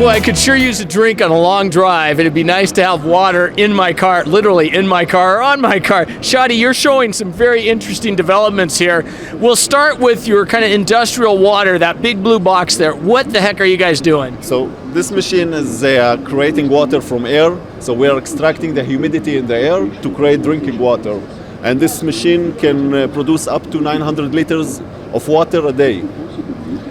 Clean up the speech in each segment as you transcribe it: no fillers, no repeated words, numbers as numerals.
Boy, I could sure use a drink on a long drive. It'd be nice to have water in my car, literally in my car or on my car. Shadi, you're showing some very interesting developments here. We'll start with your kind of industrial water, that big blue box there. What the heck are you guys doing? So this machine is creating water from air. So we are extracting the humidity in the air to create drinking water. And this machine can produce up to 900 liters of water a day.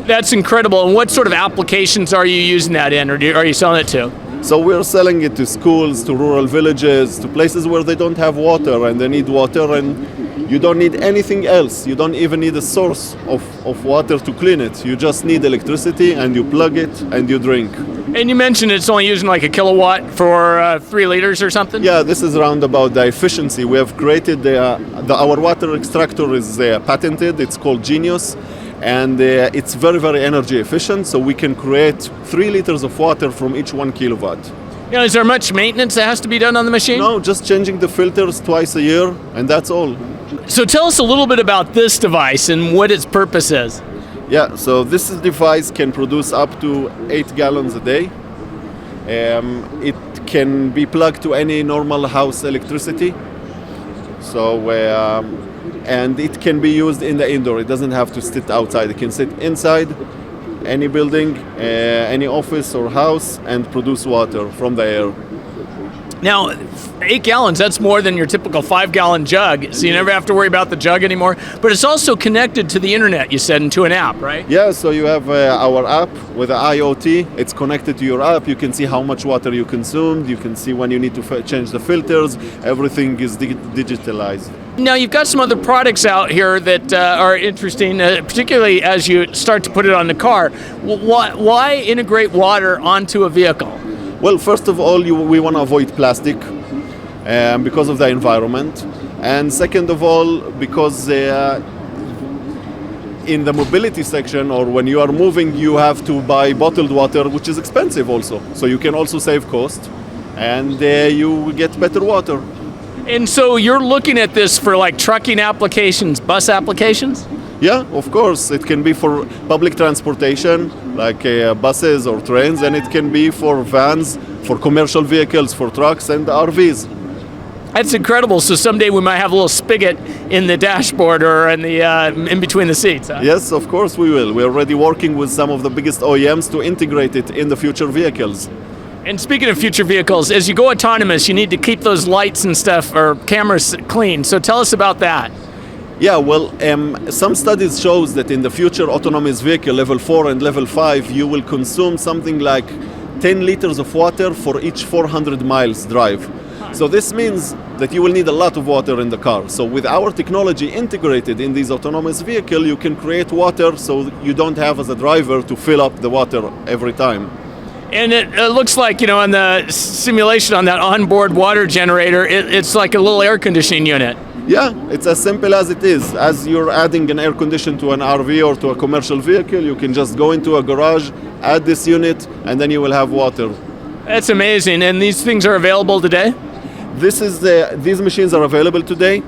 That's incredible. And what sort of applications are you using that in, or are you selling it to? So we're selling it to schools, to rural villages, to places where they don't have water and they need water, and you don't need anything else. You don't even need a source of water to clean it. You just need electricity, and you plug it and you drink. And you mentioned it's only using like a kilowatt for 3 liters or something? Yeah, this is around about the efficiency. We have created our water extractor is patented. It's called Genius. And it's very, very energy efficient, so we can create 3 liters of water from each 1 kilowatt. You know, is there much maintenance that has to be done on the machine? No, just changing the filters twice a year, and that's all. So tell us a little bit about this device and what its purpose is. Yeah, so this device can produce up to 8 gallons a day. It can be plugged to any normal house electricity. So and it can be used in the indoor. It doesn't have to sit outside. It can sit inside any building, any office or house, and produce water from the air. Now, 8 gallons, that's more than your typical 5-gallon jug, so you never have to worry about the jug anymore. But it's also connected to the internet, you said, and to an app, right? Yeah, so you have our app with the IoT. It's connected to your app. You can see how much water you consumed. You can see when you need to change the filters. Everything is digitalized. Now, you've got some other products out here that are interesting, particularly as you start to put it on the car. Why integrate water onto a vehicle? Well, first of all, we want to avoid plastic because of the environment. And second of all, because in the mobility section, or when you are moving, you have to buy bottled water, which is expensive also. So you can also save cost, and you get better water. And so you're looking at this for like trucking applications, bus applications? Yeah, of course. It can be for public transportation, like buses or trains, and it can be for vans, for commercial vehicles, for trucks and RVs. That's incredible. So someday we might have a little spigot in the dashboard or in the in between the seats. Huh? Yes, of course we will. We're already working with some of the biggest OEMs to integrate it in the future vehicles. And speaking of future vehicles, as you go autonomous, you need to keep those lights and stuff or cameras clean. So tell us about that. Yeah, well, some studies shows that in the future autonomous vehicle level 4 and level 5, you will consume something like 10 liters of water for each 400 miles drive. So this means that you will need a lot of water in the car. So with our technology integrated in this autonomous vehicle, you can create water so you don't have as a driver to fill up the water every time. And it looks like, you know, on the simulation on that onboard water generator, it's like a little air conditioning unit. Yeah, it's as simple as it is. As you're adding an air conditioner to an RV or to a commercial vehicle, you can just go into a garage, add this unit, and then you will have water. That's amazing. And these things are available today? These machines are available today,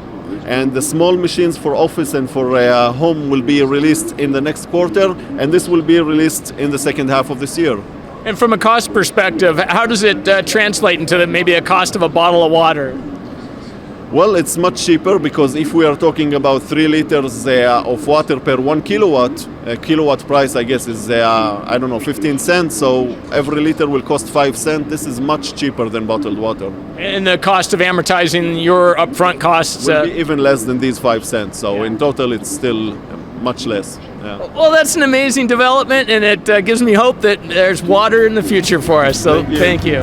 and the small machines for office and for home will be released in the next quarter, and this will be released in the second half of this year. And from a cost perspective, how does it translate into maybe a cost of a bottle of water? Well, it's much cheaper because if we are talking about 3 liters of water per 1 kilowatt, a kilowatt price, I guess, is, 15 cents. So every liter will cost 5 cents. This is much cheaper than bottled water. And the cost of amortizing your upfront costs? Will be even less than these 5 cents. So in total, it's still much less. Yeah. Well, that's an amazing development, and it gives me hope that there's water in the future for us. So thank you.